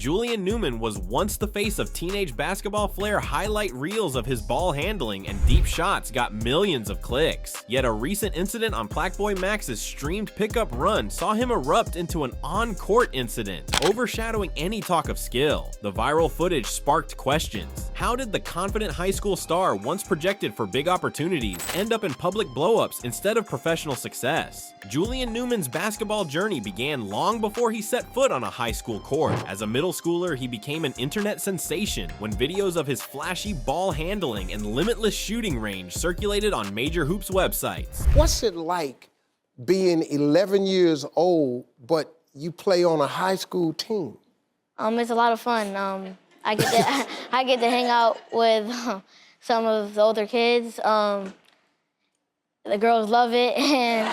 Julian Newman was once the face of teenage basketball flair. Highlight reels of his ball handling and deep shots got millions of clicks. Yet a recent incident on PlaqueBoy Max's streamed pickup run saw him erupt into an on-court incident, overshadowing any talk of skill. The viral footage sparked questions. How did the confident high school star, once projected for big opportunities, end up in public blowups instead of professional success? Julian Newman's basketball journey began long before he set foot on a high school court. As a middle schooler, he became an internet sensation when videos of his flashy ball handling and limitless shooting range circulated on major hoops websites. What's it like being 11 years old, but you play on a high school team? It's a lot of fun. I get to hang out with some of the older kids. The girls love it, and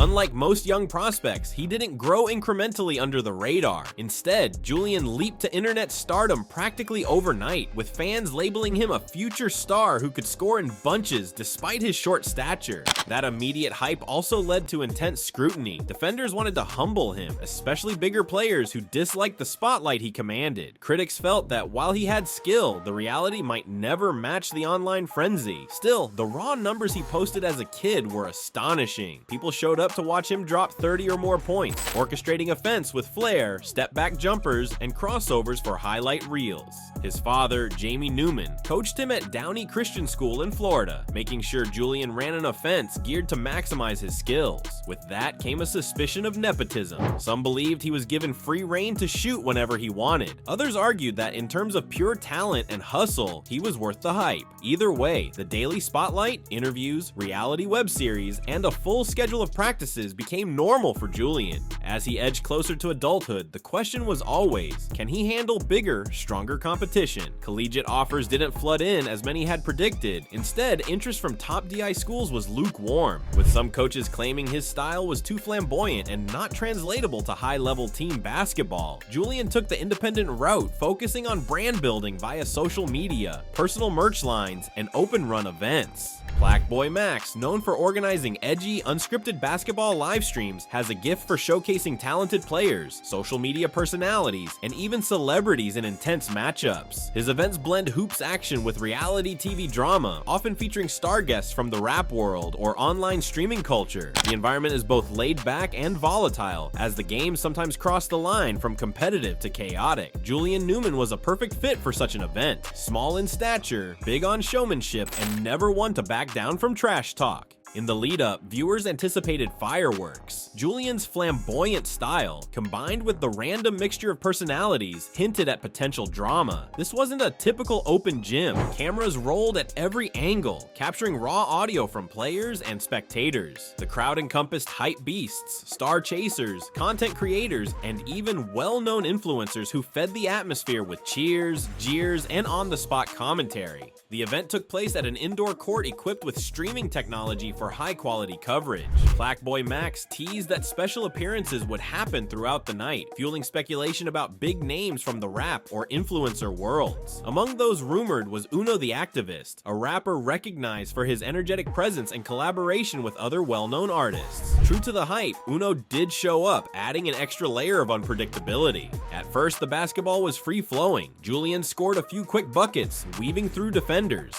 Unlike most young prospects, he didn't grow incrementally under the radar. Instead, Julian leaped to internet stardom practically overnight, with fans labeling him a future star who could score in bunches despite his short stature. That immediate hype also led to intense scrutiny. Defenders wanted to humble him, especially bigger players who disliked the spotlight he commanded. Critics felt that while he had skill, the reality might never match the online frenzy. Still, the raw numbers he posted as a kid were astonishing. People showed up to watch him drop 30 or more points, orchestrating offense with flair, step-back jumpers, and crossovers for highlight reels. His father, Jamie Newman, coached him at Downey Christian School in Florida, making sure Julian ran an offense geared to maximize his skills. With that came a suspicion of nepotism. Some believed he was given free rein to shoot whenever he wanted. Others argued that in terms of pure talent and hustle, he was worth the hype. Either way, the daily spotlight, interviews, reality web series, and a full schedule of practices became normal for Julian. As he edged closer to adulthood, the question was always, can he handle bigger, stronger competition? Collegiate offers didn't flood in as many had predicted. Instead, interest from top DI schools was lukewarm, with some coaches claiming his style was too flamboyant and not translatable to high-level team basketball. Julian took the independent route, focusing on brand building via social media, personal merch lines, and open-run events. PlaqueBoy Max, known for organizing edgy, unscripted basketball live streams, has a gift for showcasing talented players, social media personalities, and even celebrities in intense matchups. His events blend hoops action with reality TV drama, often featuring star guests from the rap world or online streaming culture. The environment is both laid back and volatile, as the games sometimes cross the line from competitive to chaotic. Julian Newman was a perfect fit for such an event. Small in stature, big on showmanship, and never one to back down from trash talk. In the lead-up, viewers anticipated fireworks. Julian's flamboyant style, combined with the random mixture of personalities, hinted at potential drama. This wasn't a typical open gym. Cameras rolled at every angle, capturing raw audio from players and spectators. The crowd encompassed hype beasts, star chasers, content creators, and even well-known influencers who fed the atmosphere with cheers, jeers, and on-the-spot commentary. The event took place at an indoor court equipped with streaming technology for high-quality coverage. PlaqueBoy Max teased that special appearances would happen throughout the night, fueling speculation about big names from the rap or influencer worlds. Among those rumored was Uno the Activist, a rapper recognized for his energetic presence and collaboration with other well-known artists. True to the hype, Uno did show up, adding an extra layer of unpredictability. At first, the basketball was free-flowing. Julian scored a few quick buckets, weaving through defenders.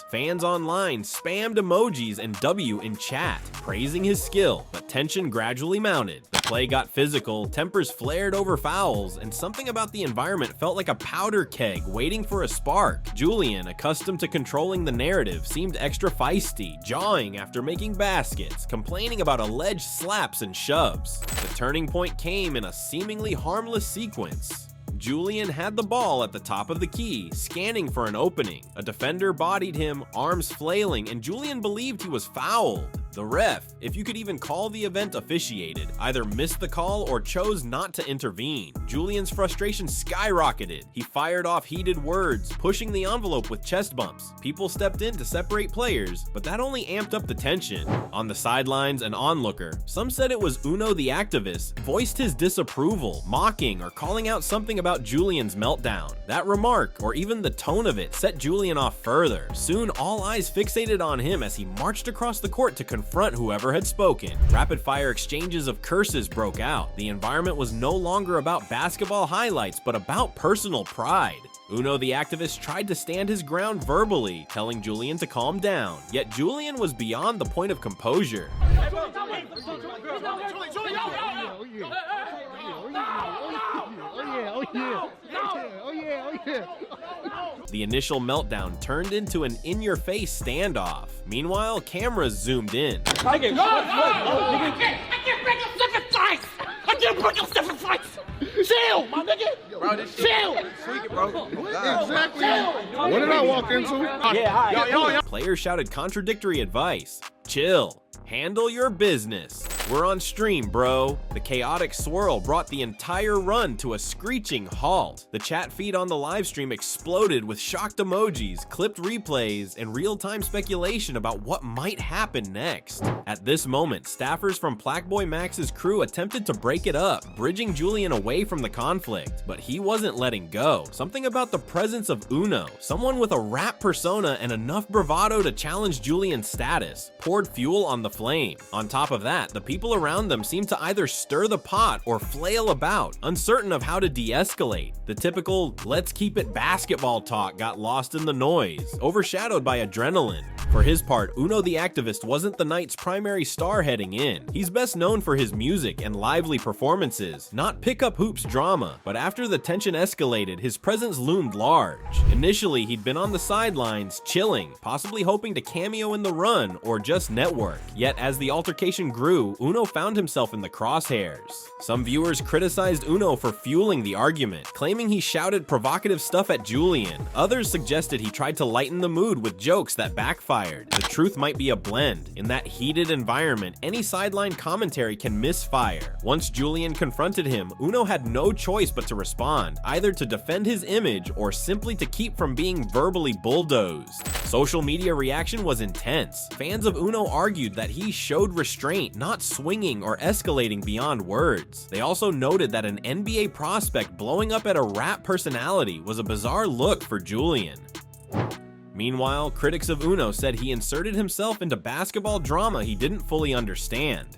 Fans online spammed emojis and W in chat, praising his skill, but tension gradually mounted. The play got physical, tempers flared over fouls, and something about the environment felt like a powder keg waiting for a spark. Julian, accustomed to controlling the narrative, seemed extra feisty, jawing after making baskets, complaining about alleged slaps and shoves. The turning point came in a seemingly harmless sequence. Julian had the ball at the top of the key, scanning for an opening. A defender bodied him, arms flailing, and Julian believed he was fouled. The ref, if you could even call the event officiated, either missed the call or chose not to intervene. Julian's frustration skyrocketed. He fired off heated words, pushing the envelope with chest bumps. People stepped in to separate players, but that only amped up the tension. On the sidelines, an onlooker, some said it was Uno the Activist, voiced his disapproval, mocking or calling out something about Julian's meltdown. That remark, or even the tone of it, set Julian off further. Soon, all eyes fixated on him as he marched across the court to confront confront whoever had spoken. Rapid-fire exchanges of curses broke out. The environment was no longer about basketball highlights, but about personal pride. Uno the activist tried to stand his ground verbally, telling Julian to calm down, yet Julian was beyond the point of composure. The initial meltdown turned into an in-your-face standoff. Meanwhile, cameras zoomed in. I can't break up different fights! I can't break up different fights! Chill, my nigga! Bro, this shit Chill! freaking, bro. Exactly. What did I walk into? Yeah, Players shouted contradictory advice. Chill. Handle your business. We're on stream, bro. The chaotic swirl brought the entire run to a screeching halt. The chat feed on the livestream exploded with shocked emojis, clipped replays, and real-time speculation about what might happen next. At this moment, staffers from PlaqueBoy Max's crew attempted to break it up, bridging Julian away from the conflict, but he wasn't letting go. Something about the presence of Uno, someone with a rap persona and enough bravado to challenge Julian's status, poured fuel on the flame. On top of that, the people around them seemed to either stir the pot or flail about, uncertain of how to de-escalate. The typical "let's keep it basketball" talk got lost in the noise, overshadowed by adrenaline. For his part, Uno the activist wasn't the night's primary star heading in. He's best known for his music and lively performances, not pick-up hoops drama, but after the tension escalated, his presence loomed large. Initially, he'd been on the sidelines, chilling, possibly hoping to cameo in the run or just network. Yet as the altercation grew, Uno found himself in the crosshairs. Some viewers criticized Uno for fueling the argument, claiming he shouted provocative stuff at Julian. Others suggested he tried to lighten the mood with jokes that backfired. The truth might be a blend. In that heated environment, any sideline commentary can misfire. Once Julian confronted him, Uno had no choice but to respond, either to defend his image or simply to keep from being verbally bulldozed. Social media reaction was intense. Fans of Uno argued that he showed restraint, not swinging or escalating beyond words. They also noted that an NBA prospect blowing up at a rap personality was a bizarre look for Julian. Meanwhile, critics of Uno said he inserted himself into basketball drama he didn't fully understand.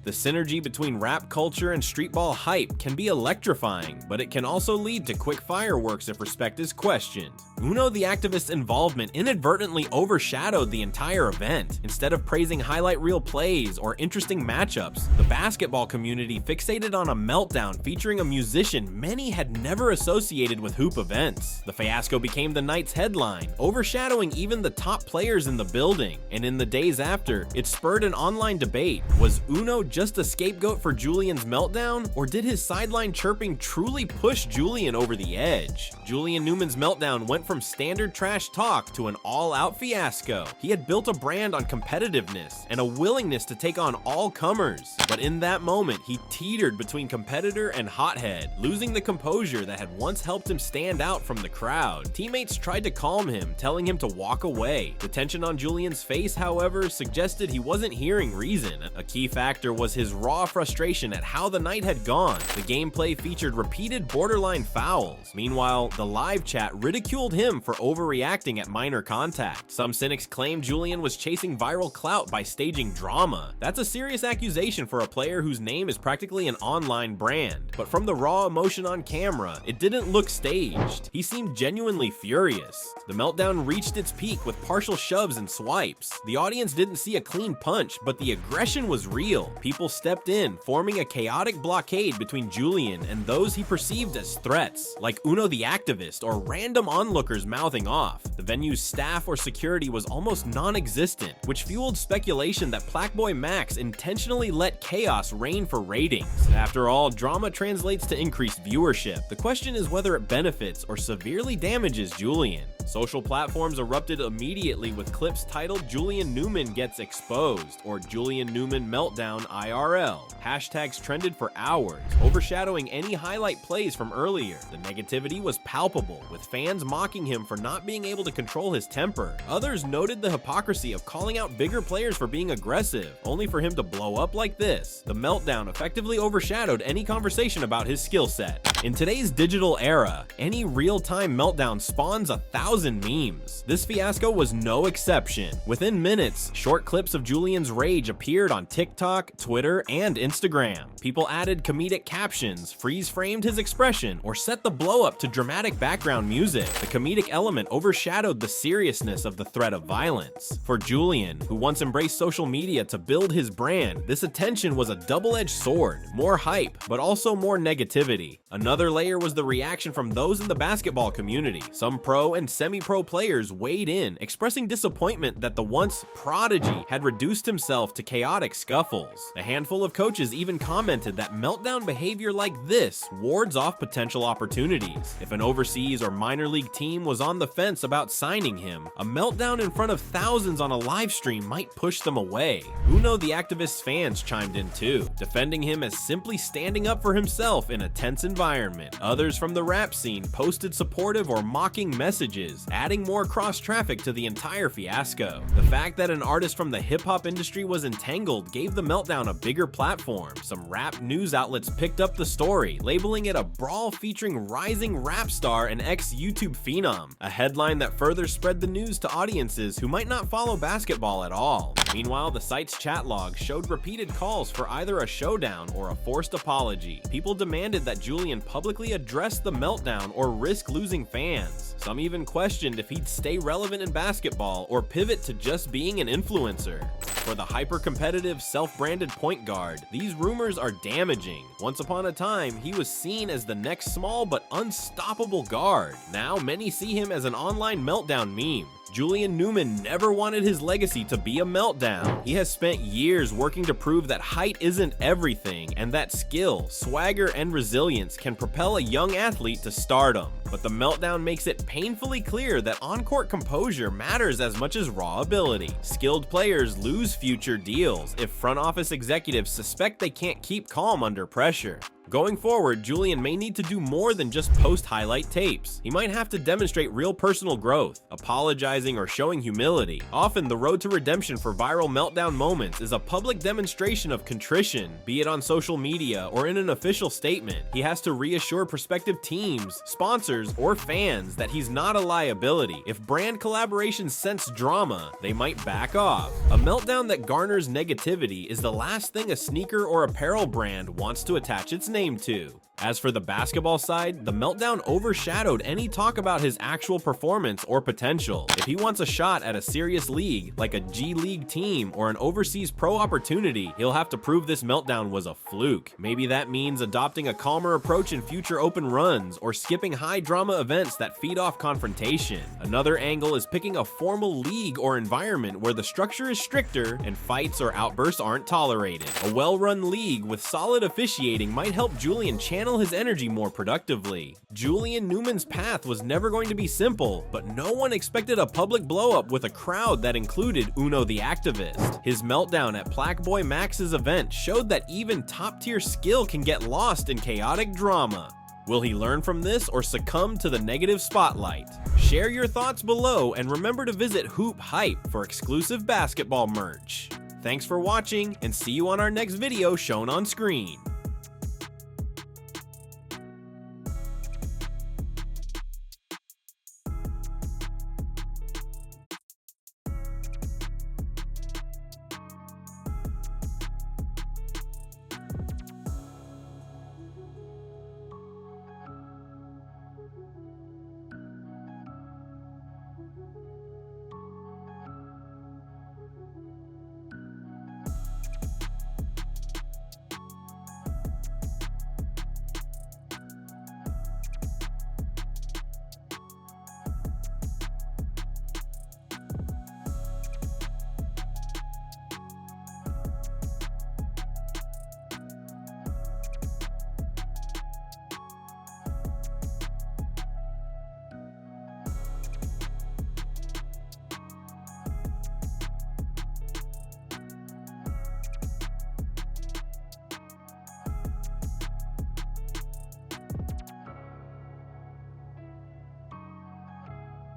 The synergy between rap culture and streetball hype can be electrifying, but it can also lead to quick fireworks if respect is questioned. Uno the activist's involvement inadvertently overshadowed the entire event. Instead of praising highlight reel plays or interesting matchups, the basketball community fixated on a meltdown featuring a musician many had never associated with hoop events. The fiasco became the night's headline, overshadowing even the top players in the building. And in the days after, it spurred an online debate. Was Uno just a scapegoat for Julian's meltdown, or did his sideline chirping truly push Julian over the edge? Julian Newman's meltdown went from standard trash talk to an all-out fiasco. He had built a brand on competitiveness and a willingness to take on all comers, but in that moment, he teetered between competitor and hothead, losing the composure that had once helped him stand out from the crowd. Teammates tried to calm him, telling him to walk away. The tension on Julian's face, however, suggested he wasn't hearing reason. A key factor was his raw frustration at how the night had gone. The gameplay featured repeated borderline fouls. Meanwhile, the live chat ridiculed him for overreacting at minor contact. Some cynics claimed Julian was chasing viral clout by staging drama. That's a serious accusation for a player whose name is practically an online brand. But from the raw emotion on camera, it didn't look staged. He seemed genuinely furious. The meltdown reached its peak with partial shoves and swipes. The audience didn't see a clean punch, but the aggression was real. People stepped in, forming a chaotic blockade between Julian and those he perceived as threats, like Uno the activist or random onlookers mouthing off. The venue's staff or security was almost non-existent, which fueled speculation that PlaqueBoy Max intentionally let chaos reign for ratings. After all, drama translates to increased viewership. The question is whether it benefits or severely damages Julian. Social platforms erupted immediately with clips titled "Julian Newman Gets Exposed" or "Julian Newman Meltdown IRL." Hashtags trended for hours, overshadowing any highlight plays from earlier. The negativity was palpable, with fans mocking him for not being able to control his temper. Others noted the hypocrisy of calling out bigger players for being aggressive, only for him to blow up like this. The meltdown effectively overshadowed any conversation about his skill set. In today's digital era, any real-time meltdown spawns 1,000 memes. This fiasco was no exception. Within minutes, short clips of Julian's rage appeared on TikTok, Twitter, and Instagram. People added comedic captions, freeze-framed his expression, or set the blow-up to dramatic background music. The comedic element overshadowed the seriousness of the threat of violence. For Julian, who once embraced social media to build his brand, this attention was a double-edged sword. More hype, but also more negativity. Another layer was the reaction from those in the basketball community. Some pro and semi-pro players weighed in, expressing disappointment that the once prodigy had reduced himself to chaotic scuffles. A handful of coaches even commented that meltdown behavior like this wards off potential opportunities. If an overseas or minor league team was on the fence about signing him, a meltdown in front of thousands on a live stream might push them away. Uno the activist's fans chimed in too, defending him as simply standing up for himself in a tense environment. Others from the rap scene posted supportive or mocking messages, adding more cross-traffic to the entire fiasco. The fact that an artist from the hip-hop industry was entangled gave the meltdown a bigger platform. Some rap news outlets picked up the story, labeling it a brawl featuring rising rap star and ex-YouTube phenom, a headline that further spread the news to audiences who might not follow basketball at all. Meanwhile, the site's chat log showed repeated calls for either a showdown or a forced apology. People demanded that Julian publicly address the meltdown or risk losing fans. Some even questioned if he'd stay relevant in basketball or pivot to just being an influencer. For the hyper-competitive, self-branded point guard, these rumors are damaging. Once upon a time, he was seen as the next small but unstoppable guard. Now, many see him as an online meltdown meme. Julian Newman never wanted his legacy to be a meltdown. He has spent years working to prove that height isn't everything, and that skill, swagger, and resilience can propel a young athlete to stardom. But the meltdown makes it painfully clear that on-court composure matters as much as raw ability. Skilled players lose future deals if front office executives suspect they can't keep calm under pressure. Going forward, Julian may need to do more than just post highlight tapes. He might have to demonstrate real personal growth, apologizing or showing humility. Often, the road to redemption for viral meltdown moments is a public demonstration of contrition, be it on social media or in an official statement. He has to reassure prospective teams, sponsors, or fans that he's not a liability. If brand collaborations sense drama, they might back off. A meltdown that garners negativity is the last thing a sneaker or apparel brand wants to attach its name to. As for the basketball side, the meltdown overshadowed any talk about his actual performance or potential. If he wants a shot at a serious league, like a G League team or an overseas pro opportunity, he'll have to prove this meltdown was a fluke. Maybe that means adopting a calmer approach in future open runs or skipping high drama events that feed off confrontation. Another angle is picking a formal league or environment where the structure is stricter and fights or outbursts aren't tolerated. A well-run league with solid officiating might help Julian channel his energy more productively. Julian Newman's path was never going to be simple, but no one expected a public blow-up with a crowd that included Uno the activist. His meltdown at PlaqueBoy Max's event showed that even top-tier skill can get lost in chaotic drama. Will he learn from this or succumb to the negative spotlight? Share your thoughts below and remember to visit Hoop Hype for exclusive basketball merch. Thanks for watching and see you on our next video shown on screen.